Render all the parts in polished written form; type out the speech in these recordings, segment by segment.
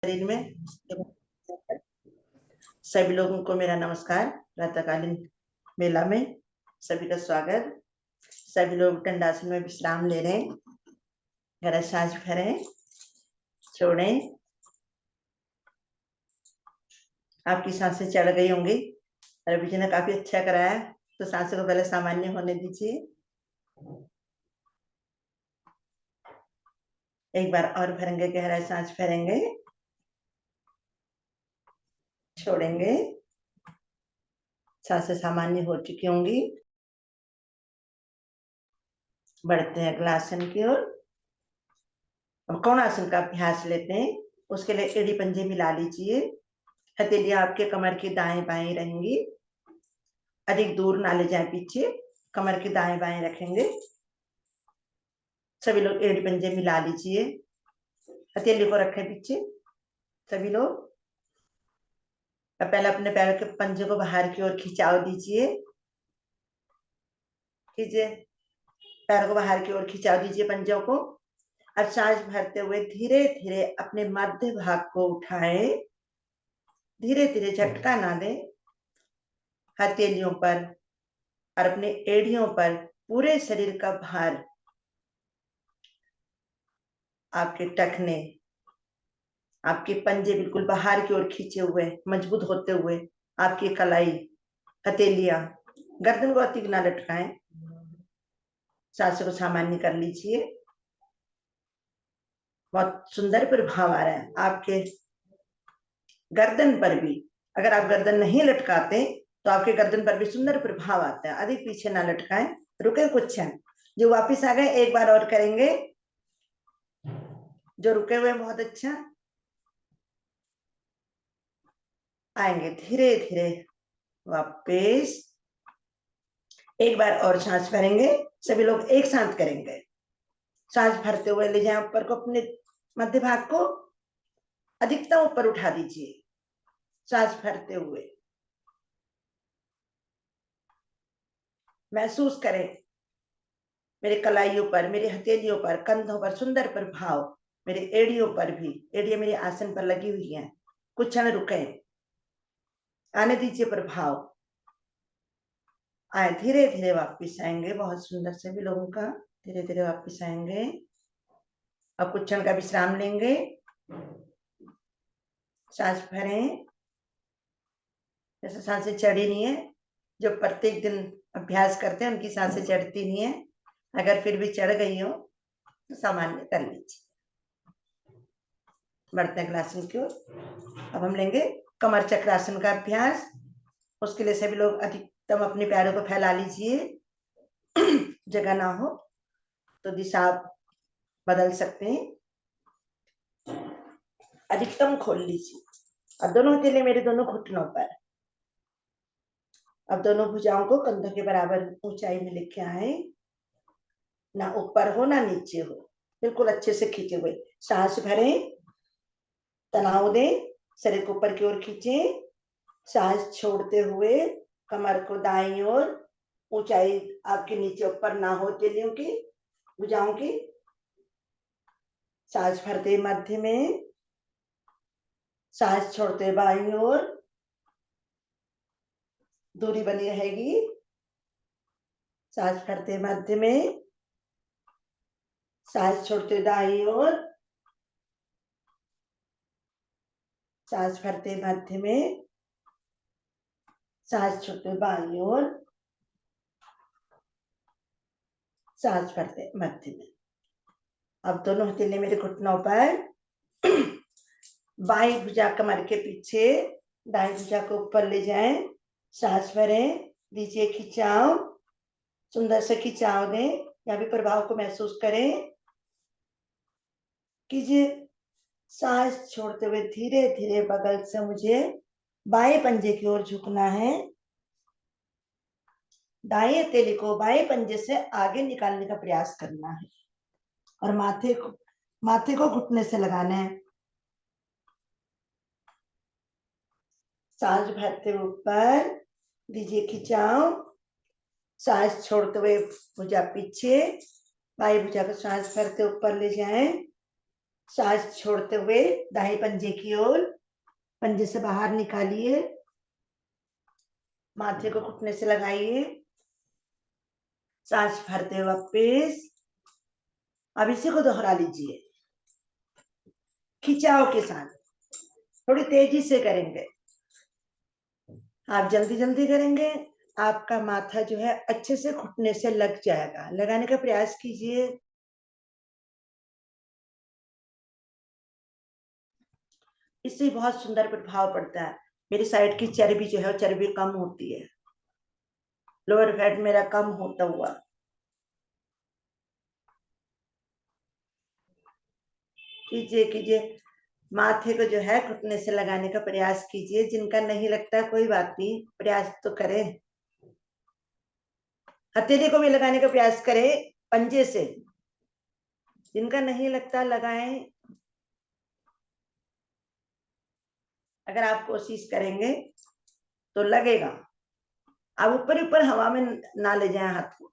शरीर में सभी लोगों को मेरा नमस्कार। प्रातःकालीन मेला में सभी का स्वागत। सभी लोग दंडासन में विश्राम ले रहे हैं। जरा सांस भरें, छोड़ें। आपकी सांसें चढ़ गई होंगी। रवि जी ने काफी अच्छा कराया, तो सांसों को पहले सामान्य होने दीजिए। एक बार और भरेंगे, गहरा सांस भरेंगे, छोड़ेंगे। सांसें सामान्य हो चुकी होंगी। बढ़ते हैं अगला आसन की ओर। अब कौन आसन का अभ्यास लेते हैं। उसके लिए एड़ी पंजे मिला लीजिए। हथेलियां आपके कमर की दाएं बाएं रहेंगी, अधिक दूर ना ले जाए पीछे। कमर की दाएं बाएं रखेंगे। सभी लोग एड़ी पंजे मिला लीजिए। हथेली को रखें पीछे सभी लोग। अब पहले अपने पैर के पंजे को बाहर की ओर खिंचाव दीजिए। कीजिए, पैर को बाहर की ओर खिंचाव दीजिए पंजों को। अब सांस भरते हुए धीरे धीरे अपने मध्य भाग को उठाएं। धीरे धीरे झटका ना दें। हथेलियों पर और अपने एड़ियों पर पूरे शरीर का भार आपके टखने, आपके पंजे बिल्कुल बाहर की ओर खींचे हुए मजबूत होते हुए, आपकी कलाई, हथेलियां, गर्दन को अति ना लटकाएं। सांसों को सामान्य कर लीजिए। बहुत सुंदर प्रभाव आ रहा है आपके गर्दन पर भी। अगर आप गर्दन नहीं लटकाते तो आपके गर्दन पर भी सुंदर प्रभाव आता है। अधिक पीछे ना लटकाएं, रुके कुछ क्षण। जो वापिस आ गए एक बार और करेंगे। जो रुके हुए बहुत अच्छा, आएंगे धीरे धीरे वापिस। एक बार और सांस भरेंगे। सभी लोग एक साथ करेंगे। सांस भरते हुए ले जाएं ऊपर को, अपने मध्य भाग को अधिकतम ऊपर उठा दीजिए। सांस भरते हुए महसूस करें मेरे कलाइयों पर, मेरे हथेलियों पर, कंधों पर सुंदर प्रभाव। मेरे एड़ियों पर भी, एड़ियां मेरे आसन पर लगी हुई हैं। कुछ क्षण रुके, आने दीजिए प्रभाव। आए धीरे धीरे वापिस आएंगे। बहुत सुंदर सभी लोगों का धीरे धीरे वापिस आएंगे। अब कुछ क्षण का विश्राम लेंगे। सांस भरें। जैसे सांसें चढ़ी नहीं है, जो प्रत्येक दिन अभ्यास करते हैं उनकी सांसें चढ़ती नहीं है। अगर फिर भी चढ़ गई हो तो सामान्य कर लीजिए। बढ़ते हैं आसन की ओर। अब हम लेंगे कमर चक्रासन का अभ्यास। उसके लिए सभी लोग अधिकतम अपने पैरों को फैला लीजिए। जगह ना हो तो दिशा बदल सकते हैं। अधिकतम खोल लीजिए। अब दोनों हथेली मेरे दोनों घुटनों पर। अब दोनों भुजाओं को कंधों के बराबर ऊंचाई में लेके आए। ना ऊपर हो ना नीचे हो, बिल्कुल अच्छे से खींचे हुए। सांस भरें, तनाव दें, शरीर को ऊपर की ओर खींचें। सांस छोड़ते हुए कमर को दाईं ओर, ऊंचाई आपके नीचे ऊपर ना हो हथेलियों की, भुजाओं की। सांस भरते मध्य में, सांस छोड़ते बाईं ओर, दूरी बनी रहेगी। सांस भरते मध्य में, सांस छोड़ते दाईं ओर, सांस भरते मध्य में, सांस छोड़ते बाईं ओर, सांस भरते मध्य में। अब दोनों हथेली मेरे घुटनों पर। बाईं भुजा कमर के पीछे, दाईं भुजा को ऊपर ले जाएं। सांस भरें, दीजिए खिंचाव। सुंदर से खिंचाव दें। यहाँ भी प्रभाव को महसूस करें। कीजिए। सांस छोड़ते हुए धीरे धीरे बगल से मुझे बाएं पंजे की ओर झुकना है। दाएं हथेली को बाएं पंजे से आगे निकालने का प्रयास करना है और माथे को घुटने से लगाना है। सांस भरते हुए ऊपर, दीजिए खिंचाव। सांस छोड़ते हुए भुजा पीछे, बाई भुजा को सांस भरते ऊपर ले जाएं। सांस छोड़ते हुए दाएं पंजे की ओर, पंजे से बाहर निकालिए, माथे को घुटने से लगाइए, सांस भरते हुए वापस। अब इसी को दोहरा लीजिए खिंचाव के साथ, थोड़ी तेजी से करेंगे। आप जल्दी जल्दी करेंगे, आपका माथा जो है अच्छे से घुटने से लग जाएगा। लगाने का प्रयास कीजिए। इससे बहुत सुंदर प्रभाव पड़ता है। मेरी साइड की चर्बी जो है वो चर्बी कम होती है, लोअर फैट मेरा कम होता हुआ। कीजिए कीजिए, माथे को जो है घुटने से लगाने का प्रयास कीजिए। जिनका नहीं लगता कोई बात नहीं, प्रयास तो करें। हथेली को भी लगाने का प्रयास करें पंजे से। जिनका नहीं लगता लगाएं। अगर आप कोशिश करेंगे तो लगेगा। आप ऊपर ऊपर हवा में ना ले जाएं हाथ को।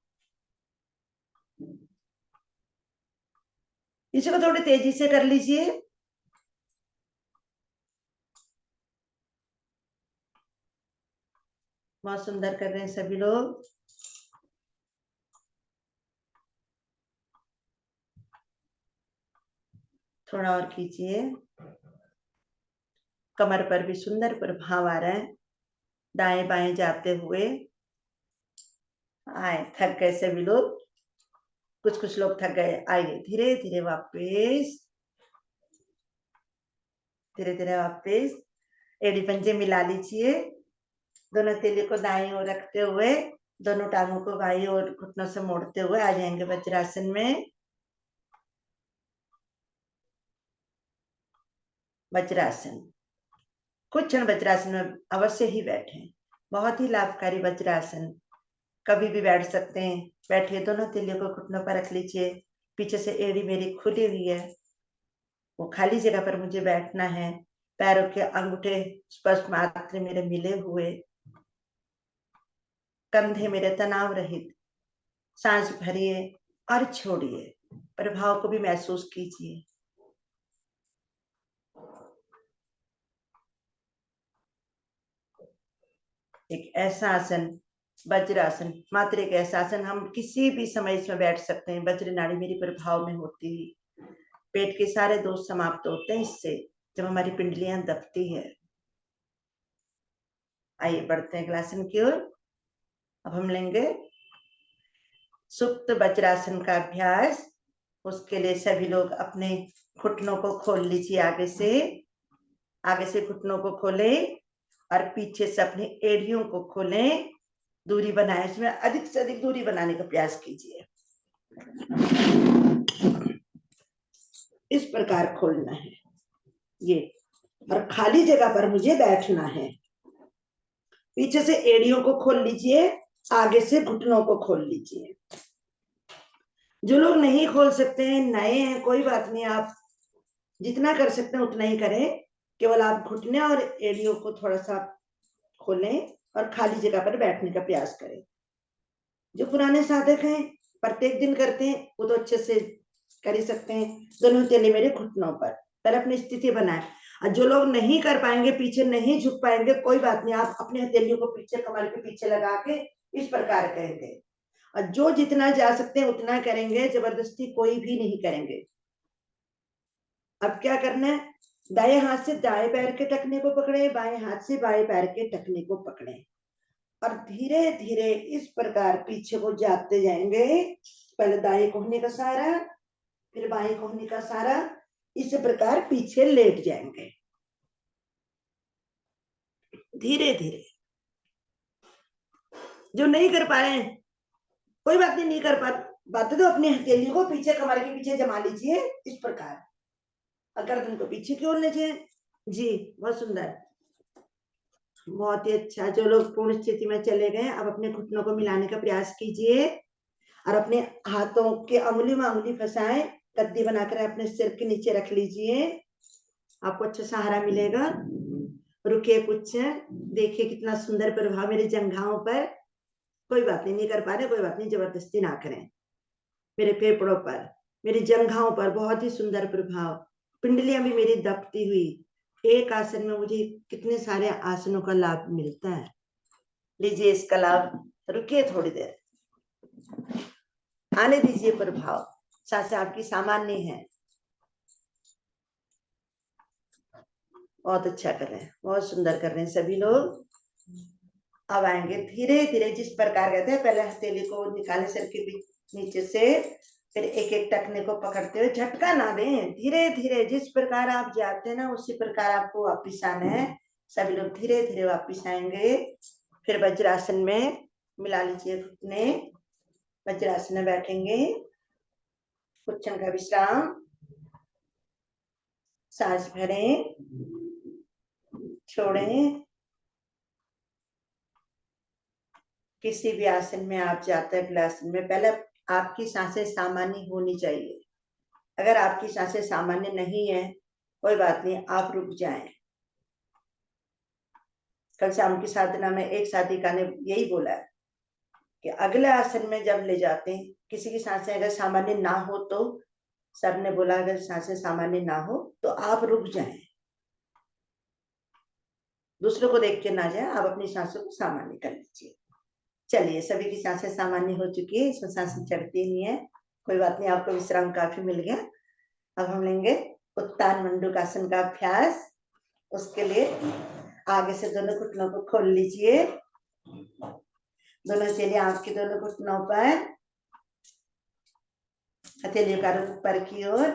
इसी को थोड़ी तेजी से कर लीजिए। बहुत सुंदर कर रहे हैं सभी लोग। थोड़ा और कीजिए। कमर पर भी सुंदर प्रभाव आ रहा है, दाएं बाएं जाते हुए। आए, थक गए सभी लोग, कुछ कुछ लोग थक गए। आइए धीरे धीरे वापस, धीरे धीरे वापस। एड़ी पंजे मिला लीजिए। दोनों तेली को दाईं ओर रखते हुए, दोनों टांगों को बाईं ओर घुटनों से मोड़ते हुए आ जाएंगे वज्रासन में। वज्रासन, कुछ क्षण वज्रासन में अवश्य ही बैठे। बहुत ही लाभकारी वज्रासन, कभी भी बैठ सकते हैं। बैठिए, दोनों तिलियों को घुटनों पर रख लीजिए। पीछे से एड़ी मेरी खुली हुई है, वो खाली जगह पर मुझे बैठना है। पैरों के अंगूठे स्पष्ट मात्र मेरे मिले हुए, कंधे मेरे तनाव रहित। सांस भरिए और छोड़िए, प्रभाव को भी महसूस कीजिए। एक ऐसा आसन, वज्रासन, मात्र एक ऐसा आसन, हम किसी भी समय इसमें बैठ सकते हैं। वज्र नाड़ी मेरी प्रभाव में होती है, पेट के सारे दोष समाप्त होते हैं इससे, जब हमारी पिंडलियां दबती है। आइए बढ़ते हैं अगले आसन की ओर। अब हम लेंगे सुप्त वज्रासन का अभ्यास। उसके लिए सभी लोग अपने घुटनों को खोल लीजिए। आगे से घुटनों को खोलें और पीछे से अपनी एड़ियों को खोलें। दूरी बनाए, इसमें अधिक से अधिक दूरी बनाने का प्रयास कीजिए। इस प्रकार खोलना है ये, और खाली जगह पर मुझे बैठना है। पीछे से एड़ियों को खोल लीजिए, आगे से घुटनों को खोल लीजिए। जो लोग नहीं खोल सकते हैं, नए हैं, कोई बात नहीं, आप जितना कर सकते हैं उतना ही करें। केवल आप घुटने और एड़ियों को थोड़ा सा खोलें और खाली जगह पर बैठने का प्रयास करें। जो पुराने साधक हैं, प्रत्येक दिन करते हैं, वो तो अच्छे से कर ही सकते हैं। दोनों तेली मेरे घुटनों पर, पहले अपनी स्थिति बनाए। और जो लोग नहीं कर पाएंगे, पीछे नहीं झुक पाएंगे, कोई बात नहीं, आप अपने हथेलियों को पीछे कमर के पीछे लगा के इस प्रकार करेंगे। और जो जितना जा सकते हैं उतना करेंगे, जबरदस्ती कोई भी नहीं करेंगे। अब क्या करना है, दाएं हाथ से दाएं पैर के टखने को पकड़े, बाएं हाथ से बाएं पैर के टखने को पकड़े और धीरे धीरे इस प्रकार पीछे को जाते जाएंगे। पहले दाएं कोहनी का सहारा, फिर बाएं कोहनी का सहारा, इस प्रकार पीछे लेट जाएंगे धीरे धीरे। जो नहीं कर पा रहे हैं कोई बात नहीं, नहीं कर पाते तो अपनी हथेलियों को पीछे कमर के पीछे जमा लीजिए इस प्रकार, और गर्दन को पीछे की ओर लीजिए। जी बहुत सुंदर, बहुत ही अच्छा। जो लोग पूर्ण स्थिति में चले गए, अब अपने घुटनों को मिलाने का प्रयास कीजिए और अपने हाथों के अंगुली में अंगुली फंसाएं, गद्दी बनाकर अपने सिर के नीचे रख लीजिए। आपको अच्छा सहारा मिलेगा। रुकिए कुछ, देखिए कितना सुंदर प्रभाव मेरे जंघाओं पर। कोई बात नहीं, नहीं कर पा रहे कोई बात नहीं, जबरदस्ती ना करें। मेरे फेफड़ों पर, मेरी जंघाओं पर बहुत ही सुंदर प्रभाव। पिंडलियां भी मेरी दबती हुई। एक आसन में मुझे कितने सारे आसनों का लाभ मिलता है। लीजिए इसका लाभ। रुकिए थोड़ी देर, आने दीजिए प्रभाव। सांसें आपकी सामान्य है। बहुत अच्छा कर रहे हैं, बहुत सुंदर कर रहे हैं सभी लोग। अब आएंगे धीरे धीरे, जिस प्रकार कहते हैं, पहले हथेली को निकाले सर के नीचे से, फिर एक एक टखने को पकड़ते हुए, झटका ना दें, धीरे धीरे जिस प्रकार आप जाते हैं ना उसी प्रकार आपको वापिस आना है। सभी लोग धीरे धीरे वापिस आएंगे। फिर वज्रासन में मिला लीजिए घुटने, वज्रासन में बैठेंगे। कुछ क्षण का विश्राम, सांस भरें, छोड़ें। किसी भी आसन में आप जाते हैं, आसन में पहले आपकी सांसें सामान्य होनी चाहिए। अगर आपकी सांसें सामान्य नहीं है, कोई बात नहीं, आप रुक जाएं। कल शाम की साधना में एक साधिका ने यही बोला है कि अगले आसन में जब ले जाते हैं, किसी की सांसें अगर सामान्य ना हो तो सर ने बोला अगर सांसें सामान्य ना हो तो आप रुक जाएं, दूसरों को देख के ना जाए, आप अपनी सांसों को सामान्य कर लीजिए। चलिए, सभी की सांसें सामान्य हो चुकी है, इसमें सांसें चढ़ती नहीं है, कोई बात नहीं, आपको विश्राम काफी मिल गया। अब हम लेंगे उत्तान मंडूकासन का अभ्यास। उसके लिए आगे से दोनों घुटनों को खोल लीजिए, दोनों चलिए आपके दोनों घुटनों पर, हथेलियों का रुख ऊपर की ओर।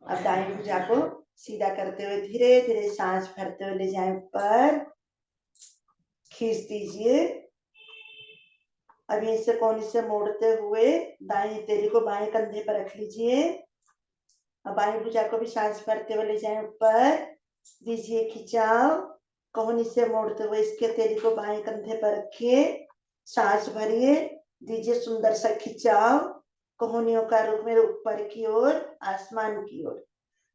अब दाहिनी भुजा को सीधा करते हुए धीरे धीरे सांस भरते हुए ले जाएं ऊपर, खींच दीजिए। अब इसे कोहनी से मोड़ते हुए दाएं हथेली को बाएं कंधे पर रख लीजिए। अब बाएं भुजा को भी सांस भरते हुए ले जाएं ऊपर, दीजिए खिंचाव। कोहनी से मोड़ते हुए इसके हथेली को बाएं कंधे पर रखिए, सांस भरिए, दीजिए सुंदर सा खिंचाव। कोहनियों का रुख मेरे ऊपर की ओर, आसमान की ओर।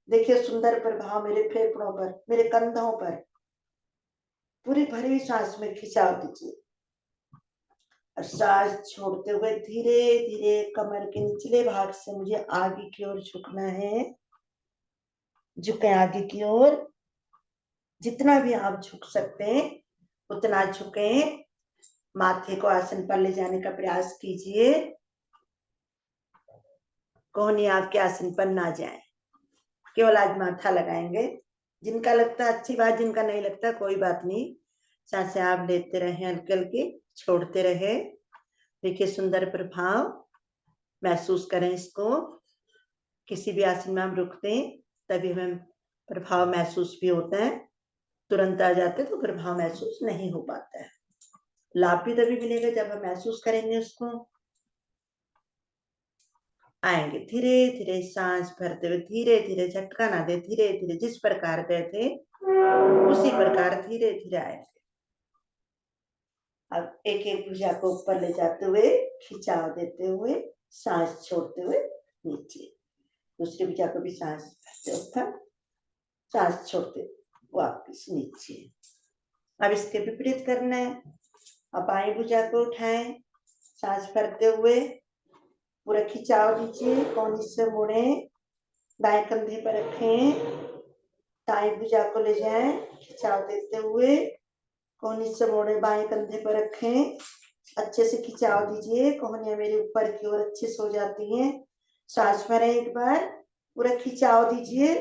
देखिए सुंदर प्रभाव मेरे फेफड़ों पर, मेरे कंधों पर। पूरी भरी हुई सांस में खिंचाव दीजिए और सांस छोड़ते हुए धीरे धीरे कमर के निचले भाग से मुझे आगे की ओर झुकना है। झुके आगे की ओर, जितना भी आप झुक सकते हैं उतना झुके। माथे को आसन पर ले जाने का प्रयास कीजिए, कोहनी आपके आसन पर ना जाए, केवल आज माथा लगाएंगे। जिनका लगता है अच्छी बात, जिनका नहीं लगता कोई बात नहीं। सांसें आप लेते रहे, हल्के हल्के छोड़ते रहे। देखिए सुंदर प्रभाव महसूस करें इसको। किसी भी आसन में हम रुकते हैं तभी हमें प्रभाव महसूस भी होता है, तुरंत आ जाते तो प्रभाव महसूस नहीं हो पाता है। लाभ भी तभी मिलेगा जब हम महसूस करेंगे उसको। आएंगे धीरे धीरे सांस भरते हुए, धीरे धीरे, झटका ना दे, धीरे धीरे जिस प्रकार गए थे उसी प्रकार धीरे धीरे आएंगे। अब एक एक भुजा को ऊपर ले जाते हुए, खिंचाव देते हुए, सांस छोड़ते हुए नीचे। दूसरी भुजा को भी सांस भरते ऊपर, सांस छोड़ते वापिस नीचे। अब इसके विपरीत करना है। अब बाएं भुजा को उठाएं, सांस भरते हुए पूरा खिंचाव दीजिए, कोहनी से मुड़े, दाएं कंधे पर रखें, दाएं भुजा को ले जाएं, खिंचाव देते हुए, कोहनी से मोड़े, बाएं कंधे पर रखें, अच्छे से खिंचाव दीजिए। कोहनियां मेरे ऊपर की ओर अच्छे से हो जाती हैं। सांस भरें एक बार, पूरा खिंचाव दीजिए,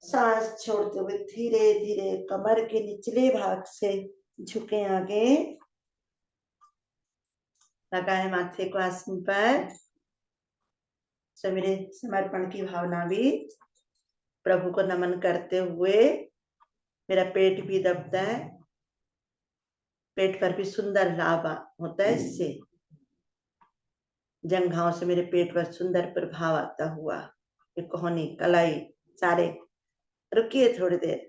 सांस छोड़ते हुए धीरे धीरे कमर के निचले भाग से झुके आगे, लगाए माथे को आसन पर। मेरे समर्पण की भावना भी, प्रभु को नमन करते हुए। मेरा पेट भी दबता है, पेट पर भी सुंदर लाभ होता है इससे। जंघाओं से मेरे पेट पर सुंदर प्रभाव आता हुआ, कोहनी, कलाई, सारे। रुकिए थोड़ी देर,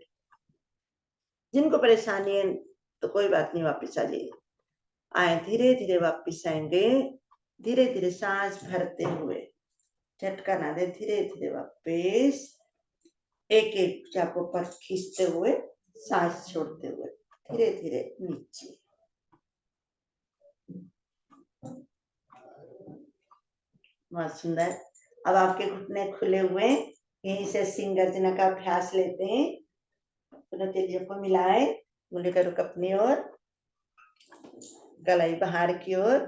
जिनको परेशानी है तो कोई बात नहीं, वापस आ जाइए। आए धीरे धीरे वापस आएंगे, धीरे धीरे सांस भरते हुए, झटका ना दे, धीरे धीरे वापस। एक एक भुजा को ऊपर खींचते हुए, सांस छोड़ते हुए धीरे धीरे नीचे। बहुत सुंदर। अब आपके घुटने खुले हुए, यहीं से सिंह गर्जना का अभ्यास लेते हैं। दोनों तेलियों को मिलाएं, उंगली का रुख अपनी ओर, गलाई बाहर की ओर,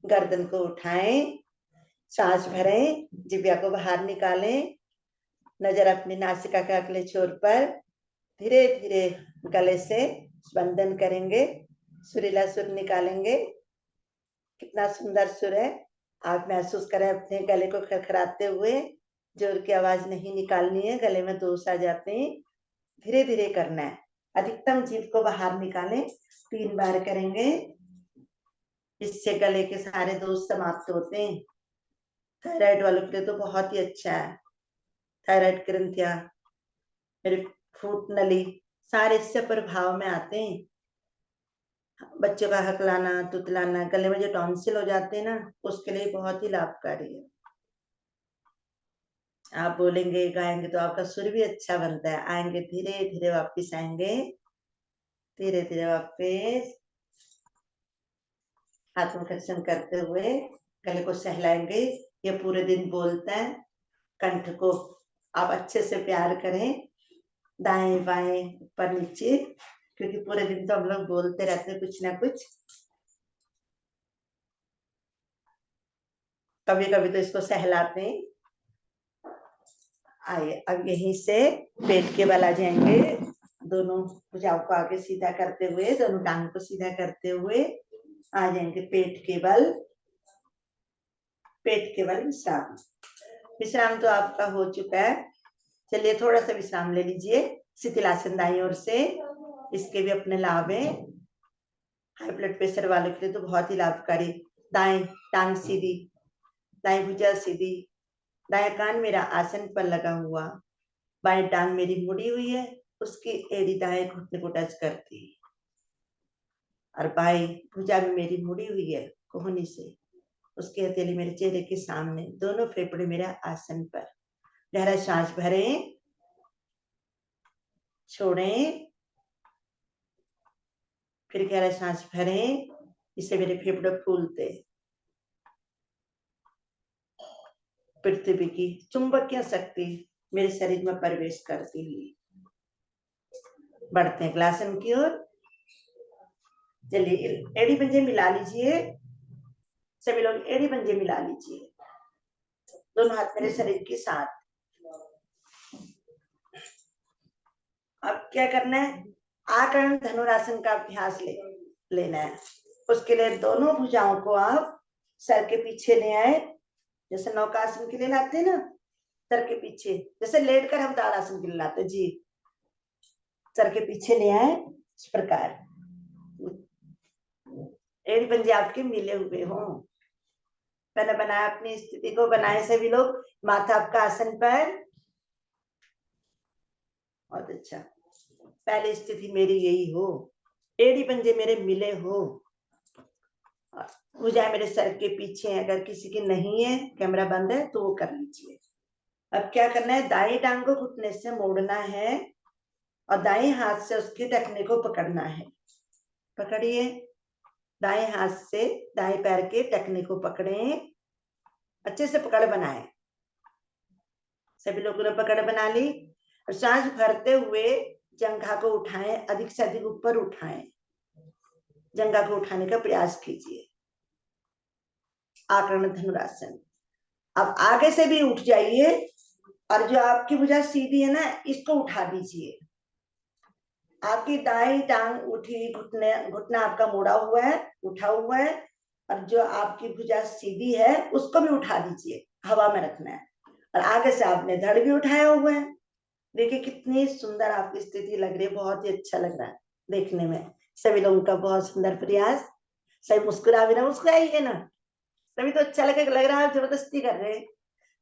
गर्दन को उठाएं, सांस भरें, जिह्वा को बाहर निकालें, नजर अपनी नासिका के अगले छोर पर, धीरे धीरे गले से स्पंदन करेंगे, सुरीला सुर निकालेंगे। कितना सुंदर सुर है। आप महसूस करें अपने गले को खरखराते हुए, जोर की आवाज नहीं निकालनी है, गले में दोष आ जाते हैं। धीरे धीरे करना है, अधिकतम जीभ को बाहर निकालें, 3 बार करेंगे, इससे गले के सारे दोष समाप्त होते हैं। थायराइड वालों के लिए तो बहुत ही अच्छा है। थायराइड ग्रंथियां, मेरे फूट नली, सारे इससे प्रभाव में आते हैं। बच्चों का हकलाना, तुतलाना, गले में जो टॉन्सिल हो जाते हैं ना, उसके लिए बहुत ही लाभकारी है। आप बोलेंगे गाएंगे तो आपका सुर भी अच्छा बनता है। आएंगे धीरे धीरे वापिस आएंगे, धीरे धीरे वापिस आत्मकर्षण करते हुए गले को सहलाएंगे। ये पूरे दिन बोलता है। कंठ को आप अच्छे से प्यार करें, दाएं बाएं ऊपर नीचे, क्योंकि पूरे दिन तो हम लोग बोलते रहते हैं कुछ ना कुछ। कभी कभी तो इसको सहलाते हैं। आइए अब यहीं से पेट के बल आ जाएंगे। दोनों भुजाओं को आगे सीधा करते हुए, दोनों टांग को सीधा करते हुए आ जाएंगे पेट के बल। पेट के बल विश्राम। विश्राम तो आपका हो चुका है। चलिए थोड़ा सा विश्राम ले लीजिए। शिथिलासन दाईं ओर से, इसके भी अपने लाभ है। हाई ब्लड प्रेशर वालों के लिए तो बहुत ही लाभकारी। दाएं टांग सीधी, दाएं भुजा सीधी, दाएं कान मेरा आसन पर लगा हुआ, बाएं टांग मेरी मुड़ी हुई है, उसकी एड़ी दाएं घुटने को टच करती है, और बाएं भुजा भी मेरी मुड़ी हुई है कोहनी से, उसकी हथेली मेरे चेहरे के सामने, दोनों फेफड़े मेरा आसन पर। गहरा सांस भरें, छोड़ें, फिर गहरा सांस भरें, इससे मेरे फेफड़े फूलते। पृथ्वी की चुंबकीय शक्ति मेरे शरीर में प्रवेश करती हुई बढ़ते हैं ग्लासन की ओर। चलिए एड़ी पंजे मिला लीजिए, सभी लोग एड़ी पंजे मिला लीजिए, दोनों हाथ मेरे शरीर के साथ। अब क्या करना है, आकर्ण धनुरासन का अभ्यास लेना है। उसके लिए दोनों भुजाओं को आप सर के पीछे ले आए, जैसे नौकासन के लिए लाते हैं ना, सर के पीछे, जैसे लेट कर हम ताड़ासन के लिए लाते जी, सर के पीछे ले आए। इस प्रकार एड़ी पंजे आपके मिले हुए हों। मैंने बनाया, अपनी स्थिति को बनाए सभी लोग, माथा आपका आसन पर। बहुत अच्छा, पहली स्थिति मेरी यही हो, एड़ी पंजे मेरे मिले हो, भुजाएं मेरे सर के पीछे। अगर किसी की नहीं है, कैमरा बंद है, तो वो कर लीजिए। अब क्या करना है, दाएं टांग को घुटने से मोड़ना है और दाएं हाथ से उसके टखने को पकड़ना है। पकड़िए, दाएं हाथ से दाएं पैर के टखने को पकड़ें, अच्छे से पकड़ बनाए। सभी लोगों ने पकड़ बना ली, और सांस भरते हुए जंघा को उठाएं, अधिक से अधिक ऊपर उठाएं, जंघा को उठाने का प्रयास कीजिए। आकर्ण धनुरासन। अब आगे से भी उठ जाइए, और जो आपकी भुजा सीधी है ना, इसको उठा दीजिए। आपकी दाई टांग उठी, घुटना आपका मुड़ा हुआ है, उठा हुआ है, और जो आपकी भुजा सीधी है उसको भी उठा दीजिए, हवा में रखना है। और आगे से आपने धड़ भी उठाया हुआ है। देखिए कितनी सुंदर आपकी स्थिति लग रही है, बहुत ही अच्छा लग रहा है देखने में। सभी लोगों का बहुत सुंदर प्रयास। सभी मुस्कुरा भी ना, मुस्कुराइए ना, तभी तो अच्छा लग रहा है। जबरदस्ती कर रहे,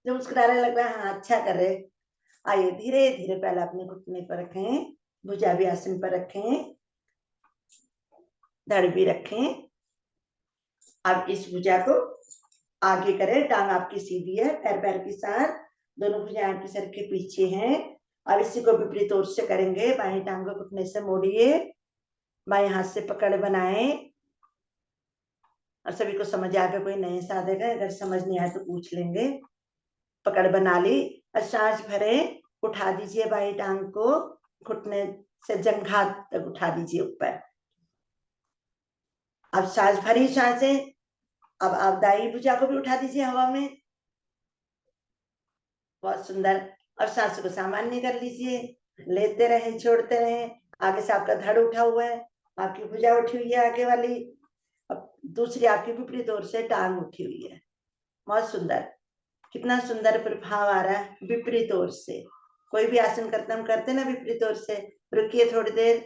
जो मुस्कुरा रहे लग रहा है हाँ अच्छा कर रहे। आइए धीरे धीरे पहले अपने घुटने पर रखें, भुजा भी आसन पर रखें, धड़ भी रखें। अब इस भुजा को आगे करें, टांग आपकी सीधी है, पैर पैर के साथ, दोनों भुजाएं आपके सर के पीछे हैं। अब इसी को विपरीत ओर से करेंगे, बाएं टांग को घुटने से मोड़िए, बाएं हाथ से पकड़ बनाए। और सभी को समझ आ गया, कोई नए साधक है, अगर समझ नहीं आए तो पूछ लेंगे। पकड़ बना ली। और सांस भरे, उठा दीजिए बाई टांग को, घुटने से जंघात तक उठा दीजिए ऊपर। अब सांस भरी सांसें, अब आप दाई भुजा को भी उठा दीजिए हवा में। बहुत सुंदर। और सांस को सामान्य कर लीजिए, लेते रहे छोड़ते रहे। आगे से आपका धड़ उठा हुआ है, आपकी भुजा उठी हुई है आगे वाली, अब दूसरी आपकी विपरीत ओर से टांग उठी हुई है। बहुत सुंदर, कितना सुंदर प्रभाव आ रहा है विपरीत ओर से। कोई भी आसन करते हम करते ना विपरीत ओर से। रुकिए थोड़ी देर,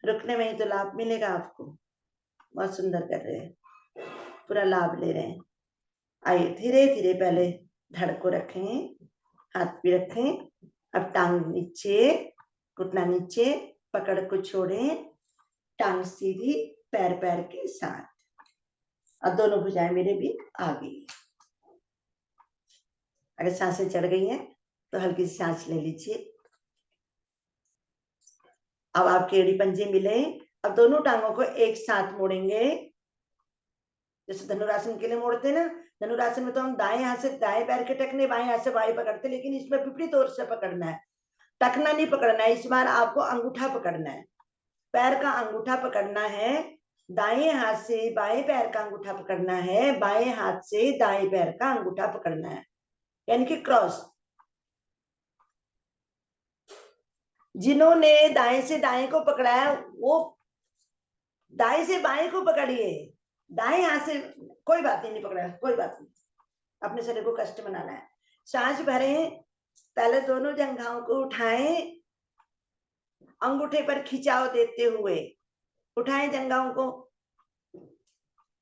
रुकने में ही तो लाभ मिलेगा आपको। बहुत सुंदर कर रहे हैं, पूरा लाभ ले रहे हैं। आइए धीरे धीरे पहले धड़ को रखें, हाथ भी रखें। अब टांग नीचे, घुटना नीचे, पकड़ को छोड़ें, टांग सीधी, पैर पैर के साथ। अब दोनों भुजाएं मेरे भी आ गई। अगर सांसें चढ़ गई हैं तो हल्की सी सांस ले लीजिए। अब आपके एड़ी पंजे मिले। अब दोनों टांगों को एक साथ मोड़ेंगे, जैसे धनुरासन के लिए मोड़ते हैं ना। धनुरासन में तो हम दाएं हाथ से दाएं पैर के टखने, बाएं हाथ से बाएं पकड़ते, लेकिन इसमें विपरीत ओर से पकड़ना है। टखना नहीं पकड़ना है, इस बार आपको अंगूठा पकड़ना है, पैर का अंगूठा पकड़ना है। दाएं हाथ से बाएं पैर का अंगूठा पकड़ना है, बाएं हाथ से दाएं पैर का अंगूठा पकड़ना है, यानी कि क्रॉस। जिन्होंने दाएं से दाएं को पकड़ा है वो दाएं से बाएं को पकड़िए। दाएं हाथ से कोई बात नहीं पकड़ा, कोई बात नहीं, अपने शरीर को कष्ट बनाना है। सांस भरें, पहले दोनों जंघाओं को उठाएं, अंगूठे पर खिंचाव देते हुए उठाएं जंघाओं को।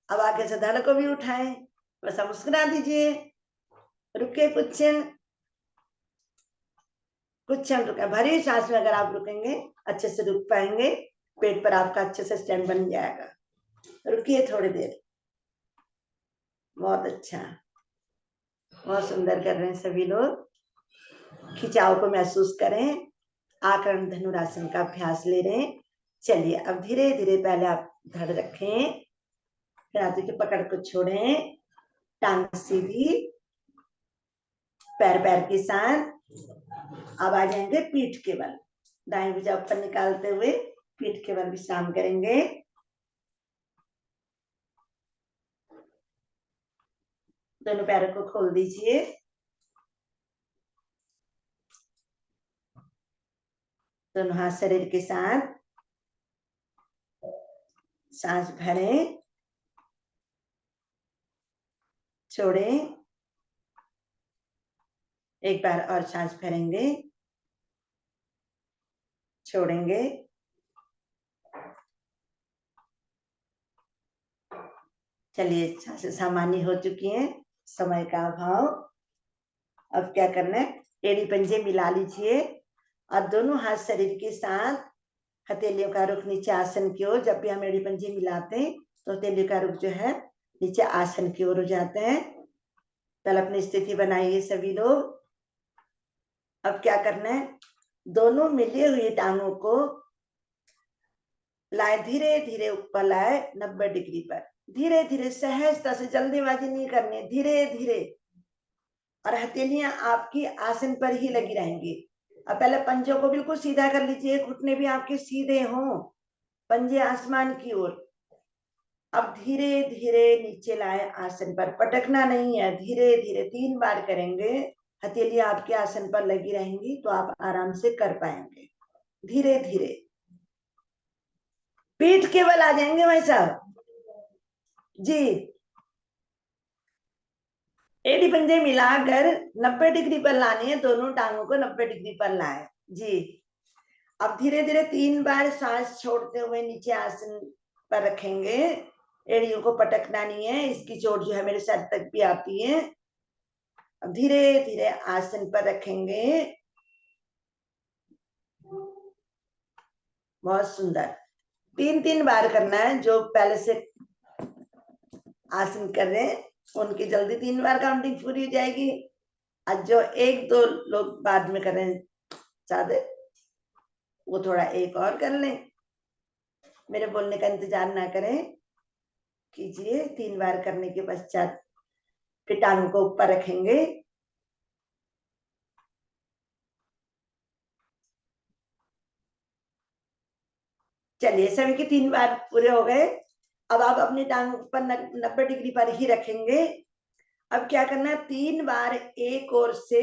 अब आगे से धड़ को भी उठाएं, बस मुस्कुरा दीजिए। रुके कुछ क्षण, कुछ क्षण रुके। भरी सांस में अगर आप रुकेंगे अच्छे से रुक पाएंगे, पेट पर आपका अच्छे से स्टैंड बन जाएगा। रुकिए थोड़ी देर। बहुत अच्छा, बहुत सुंदर कर रहे हैं सभी लोग। खिंचाव को महसूस करें, आकर्ण धनुरासन का अभ्यास ले रहे हैं। चलिए अब धीरे धीरे पहले आप धड़ रखें, फिर हाथों की पकड़ को छोड़ें, टांग सीधी, पैर पैर के साथ। अब आ जाएंगे पीठ के बल, दाएं भुजा ऊपर निकालते हुए पीठ के बल विश्राम करेंगे। दोनों पैरों को खोल दीजिए, दोनों हाथ शरीर के साथ। सांस भरें, छोड़ें, एक बार और सांस भरेंगे, छोड़ेंगे। चलिए सांसें सामान्य हो चुकी हैं, समय का अभाव। अब क्या करना है, एड़ी पंजे मिला लीजिए और दोनों हाथ शरीर के साथ हथेलियों का रुख नीचे आसन की ओर। जब भी हम एड़ी पंजे मिलाते हैं तो हथेलियों का रुख जो है नीचे आसन की ओर हो जाते हैं। पहले अपनी स्थिति बनाइए सभी लोग। अब क्या करना है, दोनों मिली हुई टांगों को लाए, धीरे धीरे ऊपर लाए 90 डिग्री पर। धीरे धीरे सहजता से, जल्दीबाजी नहीं करनी, धीरे धीरे। और हथेलियां आपकी आसन पर ही लगी रहेंगी। अब पहले पंजों को बिल्कुल सीधा कर लीजिए, घुटने भी आपके सीधे हों, पंजे आसमान की ओर। अब धीरे धीरे नीचे लाए आसन पर, पटकना नहीं है, धीरे धीरे 3 बार करेंगे। हथेलियां आपके आसन पर लगी रहेंगी तो आप आराम से कर पाएंगे। धीरे धीरे पीठ के बल आ जाएंगे भाई साहब जी। एड़ी पंजे मिलाकर 90 डिग्री पर लाने हैं, दोनों टांगों को 90 डिग्री पर लाए जी। अब धीरे धीरे 3 बार सांस छोड़ते हुए नीचे आसन पर रखेंगे। एड़ियों को पटकना नहीं है, इसकी चोट जो है मेरे सर तक भी आती है। अब धीरे धीरे आसन पर रखेंगे। बहुत सुंदर, 3-3 बार करना है। जो पहले से आसन कर रहे हैं उनकी जल्दी 3 बार काउंटिंग पूरी हो जाएगी। और जो 1-2 लोग बाद में कर रहे हैं चाहते, वो थोड़ा एक और कर लें। मेरे बोलने का इंतजार ना करें, कीजिए। 3 बार करने के पश्चात फिर टांग को ऊपर रखेंगे, चलिए, सभी के 3 बार पूरे हो गए। अब आप अपनी टांग पर 90 डिग्री पर ही रखेंगे। अब क्या करना है, 3 बार एक ओर से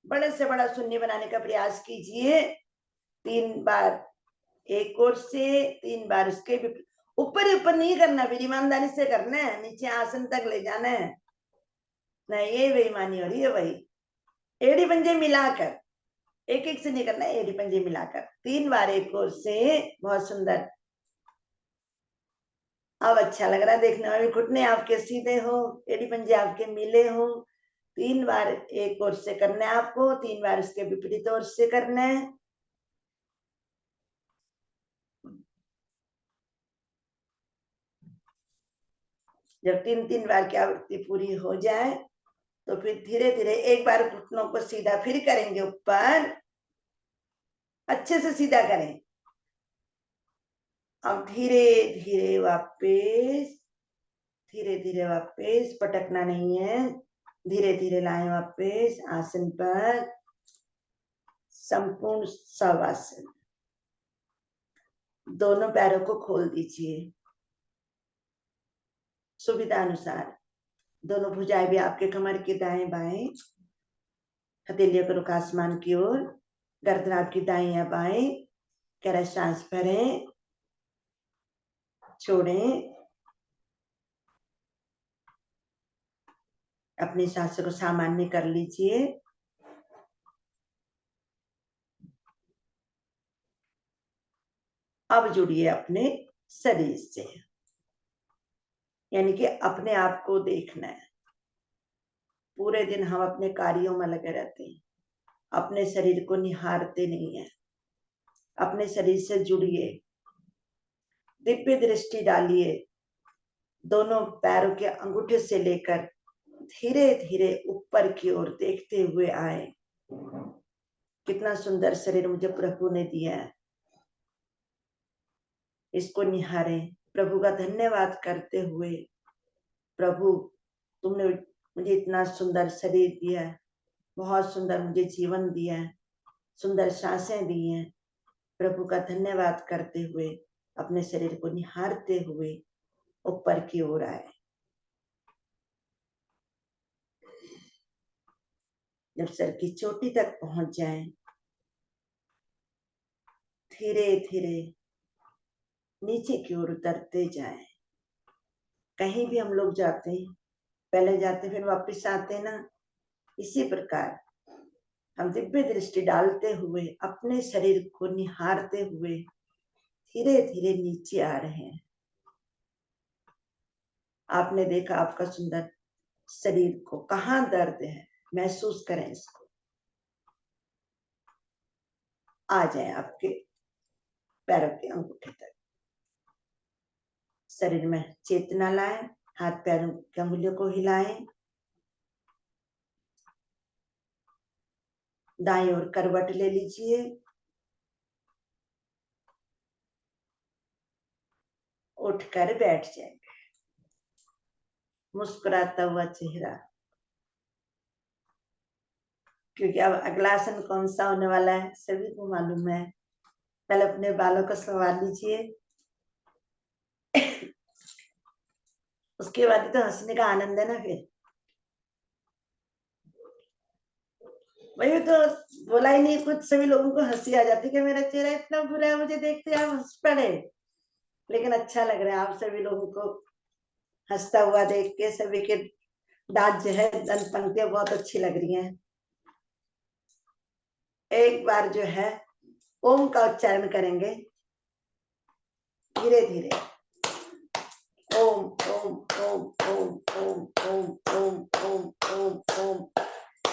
बड़ा शून्य बनाने का प्रयास कीजिए। 3 बार एक ओर से, 3 बार उसके ऊपर ऊपर नहीं करना, फिर ईमानदारी से करना है, नीचे आसन तक ले जाना है। नहीं, ये बेईमानी हो रही है भाई। एड़ी पंजे मिलाकर, एक एक से नहीं करना, एड़ी पंजे मिलाकर 3 बार एक ओर से। बहुत सुंदर, अब अच्छा लग रहा है देखने में भी। घुटने आपके सीधे हो, एड़ी पंजे आपके मिले हो। 3 बार एक ओर से करना है आपको, 3 बार उसके विपरीत ओर से करना है। जब 3-3 बार की आवृत्ति पूरी हो जाए तो फिर धीरे धीरे एक बार घुटनों को सीधा फिर करेंगे ऊपर, अच्छे से सीधा करें। अब धीरे धीरे वापस, धीरे धीरे वापस, पटकना नहीं है, धीरे धीरे लाएं वापस आसन पर, संपूर्ण शवासन। दोनों पैरों को खोल दीजिए सुविधा अनुसार। दोनों भुजाएं भी आपके कमर के दाएं बाएं, हथेलियों को रुख आसमान की ओर, गर्दन आपकी दाएं या बाएं। गहरा सांस भरें, छोड़ें, अपनी सांसों को सामान्य कर लीजिए। अब जुड़िए अपने शरीर से, यानी कि अपने आप को देखना है। पूरे दिन हम अपने कार्यों में लगे रहते हैं, अपने शरीर को निहारते नहीं है। अपने शरीर से जुड़िए, दिव्य दृष्टि डालिए, दोनों पैरों के अंगूठे से लेकर धीरे धीरे ऊपर की ओर देखते हुए आए। कितना सुंदर शरीर मुझे प्रभु ने दिया है, इसको निहारें, प्रभु का धन्यवाद करते हुए। प्रभु, तुमने मुझे इतना सुंदर शरीर दिया है, बहुत सुंदर मुझे जीवन दिया है, सुंदर सांसें दी हैं। प्रभु का धन्यवाद करते हुए, अपने शरीर को निहारते हुए ऊपर की ओर आए। जब सर की चोटी तक पहुंच जाएं, धीरे धीरे नीचे की ओर उतरते जाएं। कहीं भी हम लोग जाते हैं, पहले जाते फिर वापस आते ना, इसी प्रकार हम दिव्य दृष्टि डालते हुए अपने शरीर को निहारते हुए धीरे धीरे नीचे आ रहे हैं। आपने देखा आपका सुंदर शरीर को, कहाँ दर्द है, महसूस करें इसको। आ जाए आपके पैरों के अंगूठे तक, शरीर में चेतना लाएं, हाथ पैरों की अंगुलियों को हिलाएं। दाईं ओर करवट ले लीजिए, उठकर बैठ जाएंगे, मुस्कुराता हुआ चेहरा। क्योंकि अब अगला आसन कौन सा होने वाला है सभी को मालूम है। पहले अपने बालों को संवार लीजिए, उसके बाद तो हंसने का आनंद है ना। फिर वही तो बोला ही नहीं कुछ, सभी लोगों को हंसी आ जाती कि मेरा चेहरा इतना बुरा है, मुझे देखते आप हंस पड़े। लेकिन अच्छा लग रहा है आप सभी लोगों को हंसता हुआ देख के। सभी के दांत जो है, दंत पंक्तियां बहुत अच्छी लग रही हैं। एक बार जो है ओम का उच्चारण करेंगे धीरे धीरे। ओम ओम ओम ओम ओम ओम ओम ओम ओम ओम।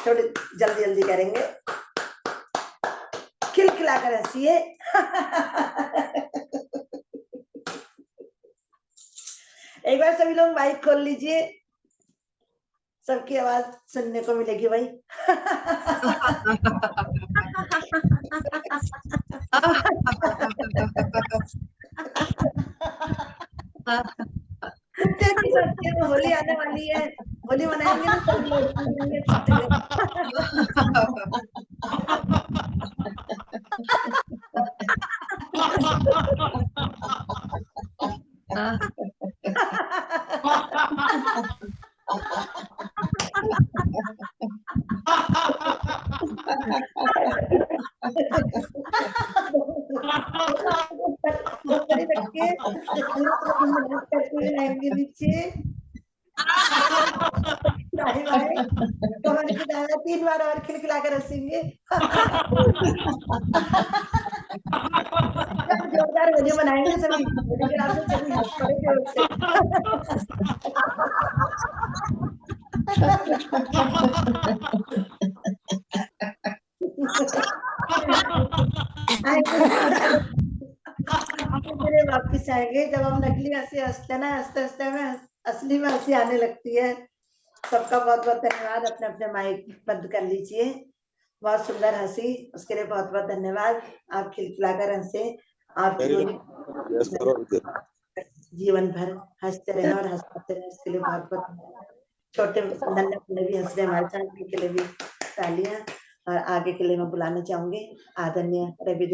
थोड़ी जल्दी जल्दी करेंगे, खिलखिलाकर हंसिए। एक बार सभी लोग माइक खोल लीजिए, सबकी आवाज सुनने को मिलेगी भाई। होली आने वाली है, होली मनाएंगे ना सब लोग। ऊपर ही रखिए, करते हुए आएंगे नीचे। कमर की दाना 3 बार और खिलखिला कर हंसेंगे। जोरदार वीडियो बनाएंगे सभी, वीडियोग्राफर सभी हंस पड़े जोर से। मेरे वापिस आएंगे जब हम नकली हंसी हंसते ना, हंसते हंसते हमें असली में हंसी आने लगती है। सबका बहुत बहुत धन्यवाद। अपने अपने माइक बंद कर लीजिए। बहुत सुंदर हंसी, उसके लिए बहुत बहुत धन्यवाद। आप खिलखिलाकर हंसे, आपकी जीवन भर हंसते रहे और हंसते रहे, इसके लिए बहुत बहुत धन्यवाद। छोटे नन्हे भी हंस रहे हमारे साथ, के लिए भी तालियां। और आगे के लिए मैं बुलाना चाहूंगी आदरणीय रवि